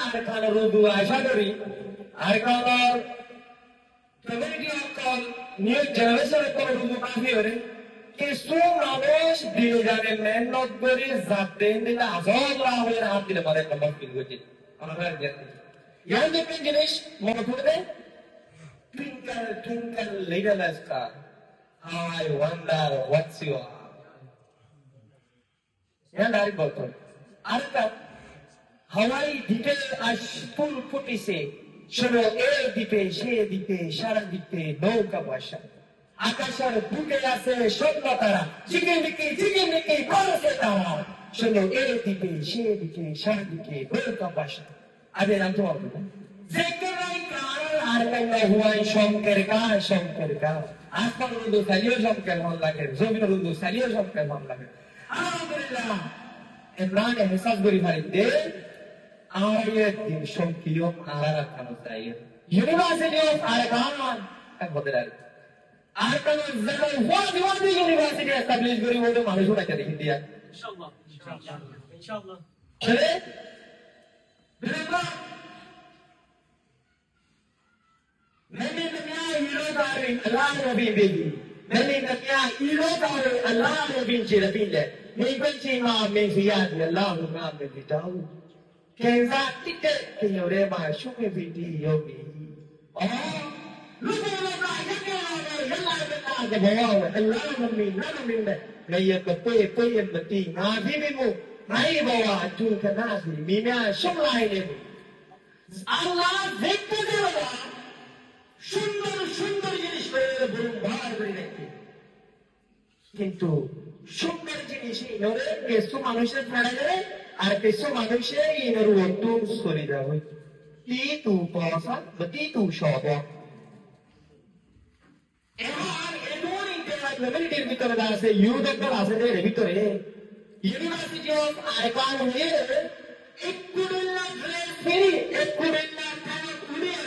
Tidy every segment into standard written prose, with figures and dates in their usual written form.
আর কালো রুদু আশা করি আর কালোর কমিউনিটি অকল নিউ জেনারেশন করে রুদু কাফি হরে কিছু মানুষ দিন জানে মেহনত করে যাতে দিলে আজব রাহুলের হাত দিলে পরে নম্বর ফিল করছে আমার ইয়ার দেখবেন জিনিস মনে করবে twinkle twinkle little star I wonder what's your yan dari botol arka হাওয়াই দ্বীপে আজ ফুল ফুটিছে শোনো এই দ্বীপে সে দ্বীপে সারা দ্বীপে নৌকা বসা আকাশের বুকে আছে স্বপ্ন তারা চিকিমিকি বলছে তারা শোনো এই দ্বীপে সে দ্বীপে সারা দ্বীপে নৌকা বসা আগে জানতে পারবো যেকেরাই কারণ আর কান্না হুয়াই শঙ্কর কা আসমান রুদু সালিও শঙ্কর মন লাগে জমিন রুদু সালিও শঙ্কর মন লাগে আলহামদুলিল্লাহ ইমরান এহসাস করি ফারিদে ayat din shonkiyo ararat kanusaiya University of Arakan tak bodar Arakan zaman what the university established kori bodo manush hota kare India inshallah chale bilwa मैंने कहा हीरो दारे अल्लाह नबी बेबी मैंने कहा हीरो दारे अल्लाह नबी चिरबिले मैं बच्ची मां में जियाद अल्लाह नाम में बिताऊं Kenza tiket kenyore ma shume vidi yogi. Oh, lupa lupa yalla beta ke bawa Allah nami be. Naya kepe yang beti ngaji bimu. Nai bawa tu kana si mimya shumlai ne. Allah dekte dewa. Sundar jinis kore burung bahar kore dekte. Kintu sundar jinis inore kesu manusher phara jare. আর কিছু মানুষে inner ওটু sorry দাও টি তু পয়সা বতি তু সব এবার এমন ইন্টারনেটের ভিতরে আছে ইউরোপের আছে এর ভিতরে ইউনিভার্সিটি অফ আইকান হয়ে একুডেল্লা ফ্রি একুডেল্লা কানা উড়িয়ে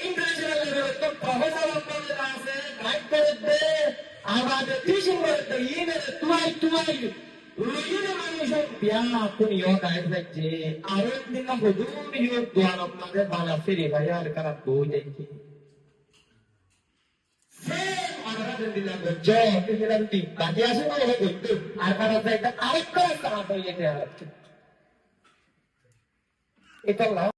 ইন্টারন্যাশনাল লেভেলে তো প্রফেসর বলে আছে গাইড করে দে আমাদের টিচিং করতে ইমেল তুই Ruyunya manusia biar pun yo kait saja. Arut dengan bodoh yo dua nama dia bala firi bayar karena bodoh ini. Sem orang yang bilang berjauh, dia bilang ti. Tadi asyik orang bodoh. Karena saya tak arut kerana apa yang dia harapkan. Itulah.